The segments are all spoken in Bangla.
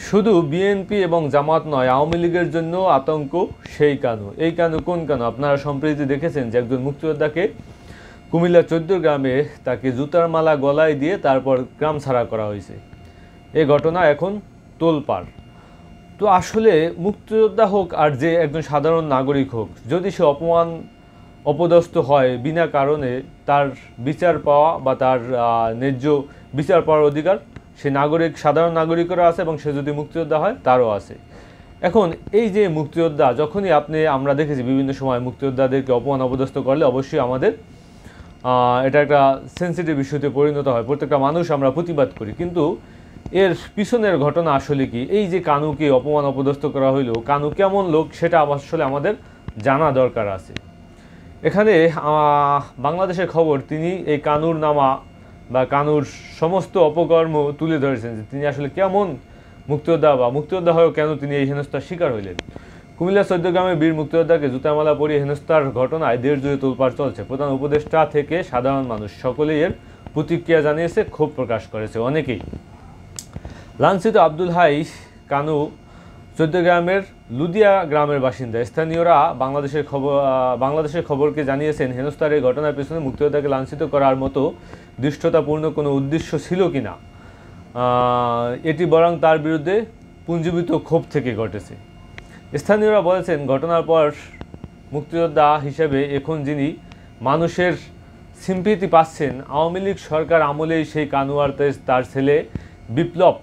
শুধু বিএনপি এবং জামাত নয়, আওয়ামী লীগের জন্য আতঙ্ক সেই কানু। এই কানু কোন কানু? আপনারা সম্প্রতি দেখেছেন যে একজন মুক্তিযোদ্ধাকে কুমিল্লা 14 গ্রামে তাকে জুতার মালা গলায় দিয়ে তারপর গ্রাম ছাড়া করা হয়েছে। এই ঘটনা এখন তোলপাড়। তো আসলে মুক্তিযোদ্ধা হোক আর যে একজন সাধারণ নাগরিক হোক, যদি সে অপদস্থ হয় বিনা কারণে, তার বিচার পাওয়া বা তার ন্যায্য বিচার পাওয়ার অধিকার সে সাধারণ নাগরিকেরও আছে এবং সে যদি মুক্তিযোদ্ধা হয় তারও আছে। এখন এই যে মুক্তিযোদ্ধা, যখনই আমরা দেখেছি বিভিন্ন সময় মুক্তিযোদ্ধাদেরকে অপদস্থ করলে অবশ্যই আমাদের এটা একটা সেন্সিটিভ ইস্যুতে পরিণত হয়, প্রত্যেকটা মানুষ আমরা প্রতিবাদ করি। কিন্তু এর পিছনের ঘটনা আসলে কি? এই যে কানুকে অপদস্থ করা হইলো, কানু কেমন লোক সেটা আসলে আমাদের জানা দরকার আছে। এখানে বাংলাদেশের খবর, তিনি এই কানুর নামা বা কানুর সমস্ত অপকর্ম তুলে ধরেছেন যে তিনি আসলে কেমন মুক্তিযোদ্ধা, বা মুক্তিযোদ্ধা হয়েও কেন তিনি এই হেনস্থার শিকার হইলেন। কুমিল্লা 14 গ্রামের বীর মুক্তিযোদ্ধাকে জুতামালা পরিয়ে হেনস্থার ঘটনায় দেশ জুড়ে তোলপাড় চলছে। প্রধান উপদেষ্টা থেকে সাধারণ মানুষ সকলেই এর প্রতিক্রিয়া জানিয়েছে, ক্ষোভ প্রকাশ করেছে অনেকেই। লাঞ্ছিত আব্দুল হাই কানু 14 গ্রামের লুদিয়া গ্রামের বাসিন্দা। স্থানীয়রা বাংলাদেশের খবরকে জানিয়েছেন, হেনস্থার এই ঘটনার পেছনে মুক্তিযোদ্ধাকে লাঞ্ছিত করার মতো দৃষ্টতাপূর্ণ কোনো উদ্দেশ্য ছিল কিনা, এটি বরং তার বিরুদ্ধে পুঞ্জীভূত ক্ষোভ থেকে ঘটেছে। স্থানীয়রা বলেছেন, ঘটনার পর মুক্তিযোদ্ধা হিসেবে এখন যিনি মানুষের সিম্পিতি পাচ্ছেন, আওয়ামী লীগ সরকার আমলেই সেই কানু আর তার ছেলে বিপ্লব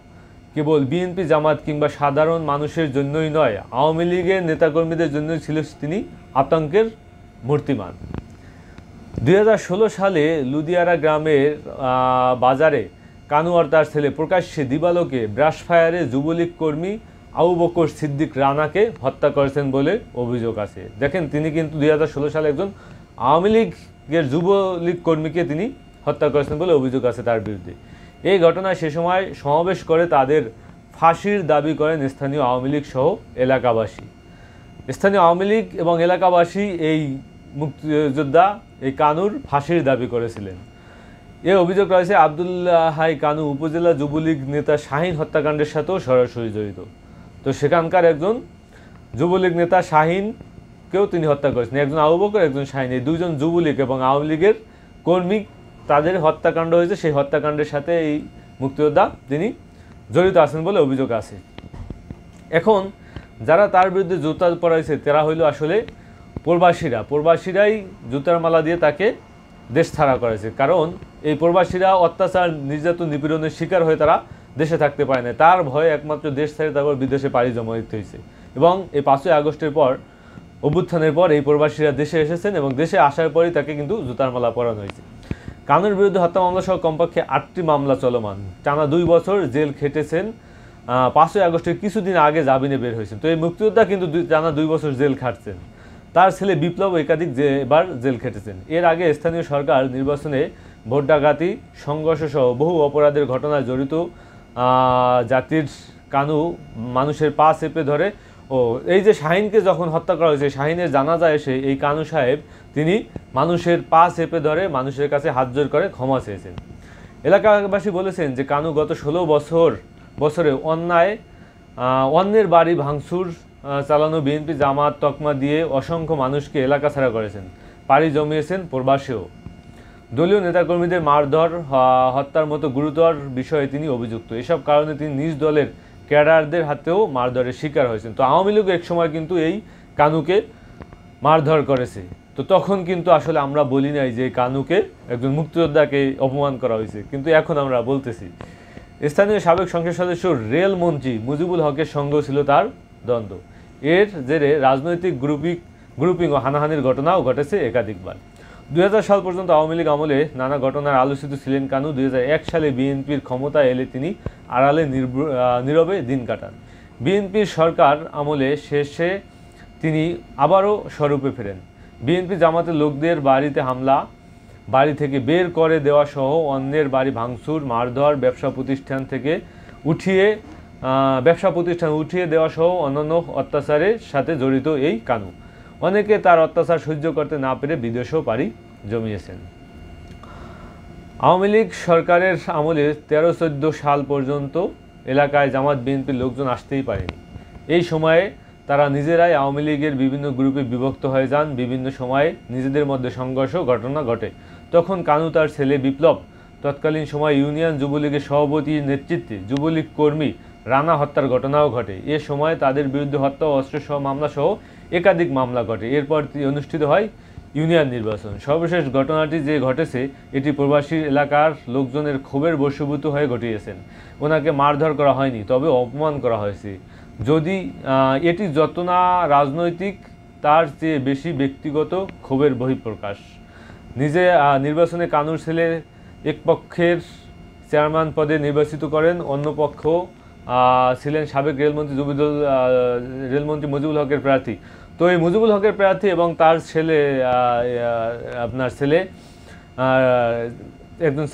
কেবল বিএনপি জামাত কিংবা সাধারণ মানুষের জন্যই নয়, আওয়ামী লীগের নেতাকর্মীদের জন্যই ছিল তিনি আতঙ্কের মূর্তিমান। 2016 সালে লুদিয়ারা গ্রামের বাজারে কানু আর তার ছেলে প্রকাশ্যে দিবালোকে ব্রাশ ফায়ারে যুবলীগ কর্মী আবু বকর সিদ্দিক রানাকে হত্যা করেছেন বলে অভিযোগ আছে। দেখেন, তিনি কিন্তু 2016 সালে একজন আওয়ামী লীগের যুবলীগ কর্মীকে তিনি হত্যা করেছেন বলে অভিযোগ আছে তার বিরুদ্ধে। এই ঘটনায় সে সময় সমাবেশ করে তাদের ফাঁসির দাবি করেন স্থানীয় আওয়ামী লীগ সহ এলাকাবাসী। স্থানীয় আওয়ামী লীগ এবং এলাকাবাসী এই মুক্তিযোদ্ধা এই কানুর ফাঁসির দাবি করেছিলেন। এ অভিযোগ রয়েছে আব্দুল্লাহ হাই কানু উপজেলা যুবলীগ নেতা শাহিন হত্যাকাণ্ডের সাথেও সরাসরি জড়িত। তো সেখানকার একজন যুবলীগ নেতা শাহিনকেও তিনি হত্যা করেছেন। একজন আবু বকর, একজন শাহিন, এই দুইজন যুবলীগ এবং আওয়ামী লীগের কর্মী, তাদের হত্যাকাণ্ড হয়েছে। সেই হত্যাকাণ্ডের সাথে এই মুক্তিযোদ্ধা তিনি জড়িত আছেন বলে অভিযোগ আছে। এখন যারা তার বিরুদ্ধে জুতা পরাইছে তারা হইল আসলে প্রবাসীরাই জুতার মালা দিয়ে তাকে দেশ ছাড়া করেছে। কারণ এই প্রবাসীরা অত্যাচার, নির্যাতন, নিপীড়নের শিকার হয়ে তারা দেশে থাকতে পারে না। তার ভয়ে একমাত্র দেশ ছেড়ে তারপর বিদেশে পাড়ি জমাইতে হয়েছে। এবং এই 5ই আগস্টের পর, অভ্যুত্থানের পর এই প্রবাসীরা দেশে এসেছেন এবং দেশে আসার পরই তাকে কিন্তু জুতার মালা পরানো হয়েছে। কানুর বিরুদ্ধে হত্যা মামলা সহ কমপক্ষে 8টি মামলা চলমান। টানা 2 বছর জেল খেটেছেন। 5ই আগস্টের কিছুদিন আগে জামিনে বের হয়েছেন। তো এই মুক্তিযোদ্ধা কিন্তু টানা 2 বছর জেল খাটছেন। তার ছেলে বিপ্লব একাধিক এবার জেল খেটেছেন। এর আগে স্থানীয় সরকার নির্বাচনে ভোট ডাকাতি, সংঘর্ষ সহ বহু অপরাধের ঘটনায় জড়িত জাতির কানু মানুষের পা চেপে ধরে। এই যে শাহিনকে যখন হত্যা করা হয়েছে, শাহিনের জানাজা এসে এই কানু সাহেব তিনি মানুষের পা চেপে ধরে মানুষের কাছে হাত জোর করে ক্ষমা চেয়েছেন। এলাকাবাসী বলেছেন যে কানু গত 16 বছরে অন্যের বাড়ি ভাঙচুর চালানো, বিএনপি জামাত তকমা দিয়ে অসংখ্য মানুষকে এলাকা ছাড়া করেছেন, পাড়ি জমিয়েছেন প্রবাসেও। দলীয় নেতাকর্মীদের মারধর, হত্যার মতো গুরুতর বিষয়ে তিনি অভিযুক্ত। এসব কারণে তিনি নিজ দলের ক্যাডারদের হাতেও মারধরের শিকার হয়েছেন। তো আওয়ামী লীগ এক সময় কিন্তু এই কানুকে মারধর করেছে। তো তখন কিন্তু আসলে আমরা বলি নাই যে কানুকে, একজন মুক্তিযোদ্ধাকে অপমান করা হয়েছে, কিন্তু এখন আমরা বলতেছি। স্থানীয় সাবেক সংসদ সদস্য রেল মন্ত্রী মুজিবুল হকের সঙ্গেও ছিল তার দ্বন্দ্ব। এর জেরে রাজনৈতিক গ্রুপিং ও হানাহানির ঘটনাও ঘটেছে একাধিকবার। 2000 সাল পর্যন্ত আওয়ামী লীগ আমলে নানা ঘটনার আলোচিত ছিলেন কানু। 2001 সালে বিএনপির ক্ষমতায় এলে তিনি আড়ালে নীরবে দিন কাটান। বিএনপির সরকার আমলে শেষে তিনি আবারও স্বরূপে ফেরেন। বিএনপি জামাতের লোকদের বাড়িতে হামলা, বাড়ি থেকে বের করে দেওয়া সহ অন্যের বাড়ি ভাঙচুর, মারধর, ব্যবসা প্রতিষ্ঠান উঠিয়ে দেওয়া সহ অন্যান্য অত্যাচারের সাথে জড়িত এই কানু। অনেকে তার অত্যাচার সহ্য করতে না পেরে বিদেশেও পাড়ি জমিয়েছেন। আওয়ামী লীগ সরকারের আমলে 13-14 সাল পর্যন্ত এলাকায় জামাত বিএনপির লোকজন আসতেই পারেনি। এই সময়ে তারা নিজেরাই আওয়ামী লীগের বিভিন্ন গ্রুপে বিভক্ত হয়ে যান, বিভিন্ন সময়ে নিজেদের মধ্যে সংঘর্ষ ঘটনা ঘটে। তখন কানু তার ছেলে বিপ্লব তৎকালীন সময় ইউনিয়ন যুবলীগের সভাপতির নেতৃত্বে যুবলীগ কর্মী রানা হত্যার ঘটনাও ঘটে। এ সময় তাদের বিরুদ্ধে হত্যা ও অস্ত্রসহ মামলা সহ একাধিক মামলা ঘটে। এরপর অনুষ্ঠিত হয় ইউনিয়ন নির্বাচন। সর্বশেষ ঘটনাটি যে ঘটেছে এটি প্রবাসী এলাকার লোকজনের ক্ষোভের বশীভূত হয়ে ঘটিয়েছেন। ওনাকে মারধর করা হয়নি, তবে অপমান করা হয়েছে। যদি এটি যত না রাজনৈতিক, তার চেয়ে বেশি ব্যক্তিগত ক্ষোভের বহিঃপ্রকাশ। নিজে নির্বাচনে কানুর ছেলে এক পক্ষের চেয়ারম্যান পদে নির্বাচিত করেন, অন্য পক্ষ ছিলেন সাবেক রেলমন্ত্রী মুজিবুল হকের প্রার্থী। তো এই মুজিবুল হকের প্রার্থী এবং তার ছেলে আপনার ছেলে একজন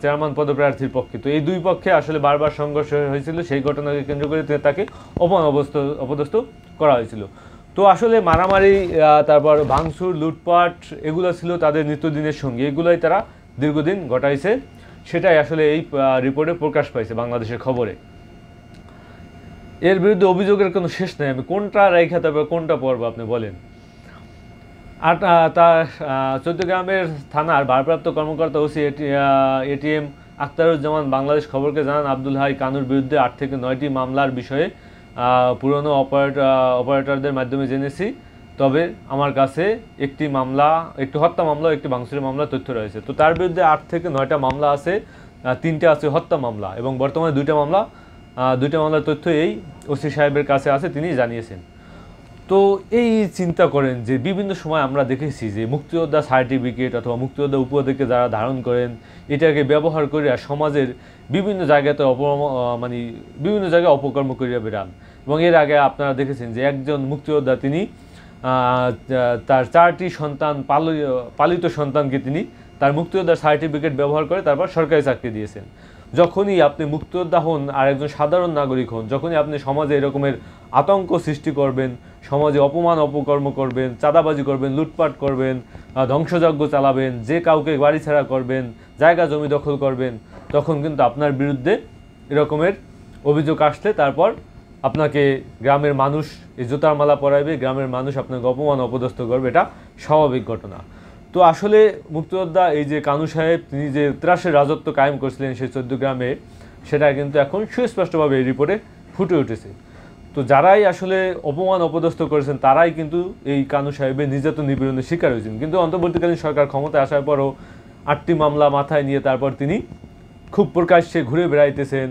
চেয়ারম্যান পদপ্রার্থীর পক্ষে। তো এই দুই পক্ষে আসলে বারবার সংঘর্ষ হয়েছিল। সেই ঘটনাকে কেন্দ্র করে তাকে অপদস্থ করা হয়েছিল। তো আসলে মারামারি, তারপর ভাঙচুর, লুটপাট এগুলো ছিল তাদের নিত্যদিনের সঙ্গী। এগুলোই তারা দীর্ঘদিন ঘটাইছে, সেটাই আসলে এই রিপোর্টে প্রকাশ পাইছে বাংলাদেশের খবরে। এর বিরুদ্ধে অভিযোগের কোনো শেষ নেই। আমি কোনটা রেখা তারপর কোনটা পড়ব আপনি বলেন। আর তার চৌদ্দগ্রামের থানার ভারপ্রাপ্ত কর্মকর্তা ওসি এটিএম আখতারুজ্জামান বাংলাদেশ খবরকে জানান, আব্দুল হাই কানুর বিরুদ্ধে 8 থেকে 9টি মামলার বিষয়ে পুরনো অপারেটরদের মাধ্যমে জেনেছি। তবে আমার কাছে একটি হত্যা মামলা ও একটি ভাঙচুরের মামলা তথ্য রয়েছে। তো তার বিরুদ্ধে 8 থেকে 9টা মামলা আছে, 3টে আছে হত্যা মামলা, এবং বর্তমানে 2টা মামলার তথ্য এই ওসি সাহেবের কাছে আছে, তিনি জানিয়েছেন। তো এই চিন্তা করেন যে বিভিন্ন সময় আমরা দেখেছি যে মুক্তিযোদ্ধা সার্টিফিকেট অথবা মুক্তিযোদ্ধা উপাধিকে যারা ধারণ করেন, এটাকে ব্যবহার করে সমাজের বিভিন্ন জায়গাতে বিভিন্ন জায়গায় অপকর্ম করিয়া বেড়ান। এবং এর আগে আপনারা দেখেছেন যে একজন মুক্তিযোদ্ধা তিনি তার 4টি সন্তান পালিত সন্তানকে তিনি তার মুক্তিযোদ্ধার সার্টিফিকেট ব্যবহার করে তারপর সরকারি চাকরি দিয়েছেন। যখনই আপনি মুক্তিযোদ্ধা হন আর একজন সাধারণ নাগরিক হন, যখনই আপনি সমাজে এরকমের আতঙ্ক সৃষ্টি করবেন, সমাজে অপকর্ম করবেন, চাঁদাবাজি করবেন, লুটপাট করবেন, ধ্বংসযজ্ঞ চালাবেন, যে কাউকে বাড়ি ছাড়া করবেন, জায়গা জমি দখল করবেন, তখন কিন্তু আপনার বিরুদ্ধে এরকমের অভিযোগ আসলে তারপর আপনাকে গ্রামের মানুষ এই জুতার মালা পরাইবে, গ্রামের মানুষ আপনাকে অপদস্থ করবে। এটা স্বাভাবিক ঘটনা। তো আসলে মুক্তিযোদ্ধা এই যে কানু সাহেব, তিনি যে ত্রাসের রাজত্ব কায়েম করছিলেন সেই চৌদ্দগ্রামে, সেটা কিন্তু এখন সুস্পষ্টভাবে এই রিপোর্টে ফুটে উঠেছে। তো যারাই আসলে অপদস্থ করেছেন তারাই কিন্তু এই কানু সাহেবের নির্যাতন নিপীড়নের শিকার হয়েছেন। কিন্তু অন্তর্বর্তীকালীন সরকার ক্ষমতায় আসার পরও 8টি মামলা মাথায় নিয়ে তারপর তিনি খুব প্রকাশ্যে ঘুরে বেড়াইতেছেন,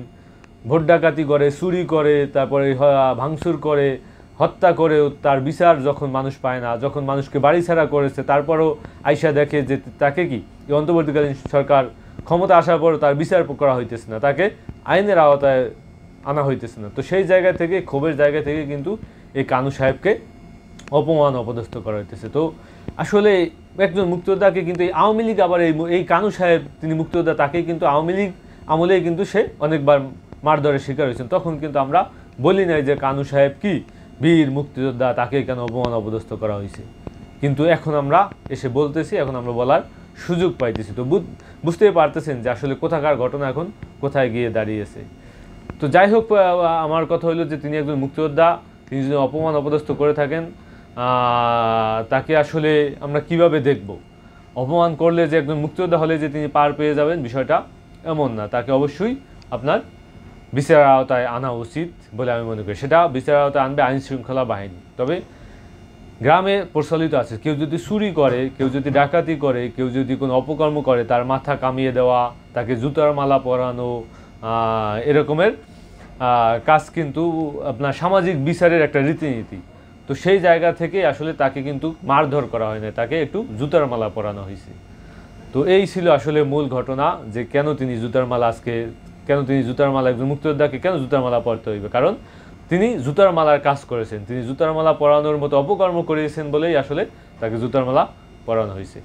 ভোট ডাকাতি করে, চুরি করে, তারপরে ভাঙচুর করে, হত্যা করেও তার বিচার যখন মানুষ পায় না, যখন মানুষকে বাড়ি ছাড়া করেছে, তারপরও আইসা দেখে যে তাকে কি এই অন্তর্বর্তীকালীন সরকার ক্ষমতা আসার পরও তার বিচার করা হইতেছে না, তাকে আইনের আওতায় আনা হইতেছে না। তো সেই জায়গা থেকে, ক্ষোভের জায়গা থেকে কিন্তু এই কানু সাহেবকে অপদস্থ করা হইতেছে। তো আসলে একজন মুক্তিযোদ্ধাকে কিন্তু এই আওয়ামী লীগ, আবার এই কানু সাহেব তিনি মুক্তিযোদ্ধা, তাকে কিন্তু আওয়ামী লীগ আমলেই কিন্তু সে অনেকবার মারধরের শিকার হয়েছেন। তখন কিন্তু আমরা বলি নাই যে কানু সাহেব কি বীর মুক্তিযোদ্ধা, তাকে কেন অপদস্থ করা হয়েছে। কিন্তু এখন আমরা এসে বলতেছি, এখন আমরা বলার সুযোগ পাইতেছি। তো বুঝতেই পারতেছেন যে আসলে কোথাকার ঘটনা এখন কোথায় গিয়ে দাঁড়িয়েছে। তো যাই হোক, আমার কথা হলো যে তিনি একজন মুক্তিযোদ্ধা, তিনি যদি অপদস্থ করে থাকেন, তাকে আসলে আমরা কিভাবে দেখব? অপমান করলে যে একজন মুক্তিযোদ্ধা হলে যে তিনি পার পেয়ে যাবেন, বিষয়টা এমন না। তাকে অবশ্যই আপনার বিচারের আওতায় আনা উচিত বলে আমি মনে করি। সেটা বিচারের আওতায় আনবে আইন শৃঙ্খলা বাহিনী। তবে গ্রামে প্রচলিত আছে, কেউ যদি চুরি করে, কেউ যদি ডাকাতি করে, কেউ যদি কোনো অপকর্ম করে, তার মাথা কামিয়ে দেওয়া, তাকে জুতার মালা পরানো, এরকমের কাজ কিন্তু আপনার সামাজিক বিচারের একটা রীতিনীতি। তো সেই জায়গা থেকে আসলে তাকে কিন্তু মারধর করা হয় না, তাকে একটু জুতার মালা পরানো হয়েছে। তো এই ছিল আসলে মূল ঘটনা, যে কেন তিনি জুতার মালা একজন মুক্তিযোদ্ধাকে কেন জুতার মালা পরতে হইবে। কারণ তিনি জুতার মালার কাজ করেছেন, তিনি জুতার মালা পরানোর মতো অপকর্ম করেছেন বলেই আসলে তাকে জুতার মালা পরানো হয়েছে।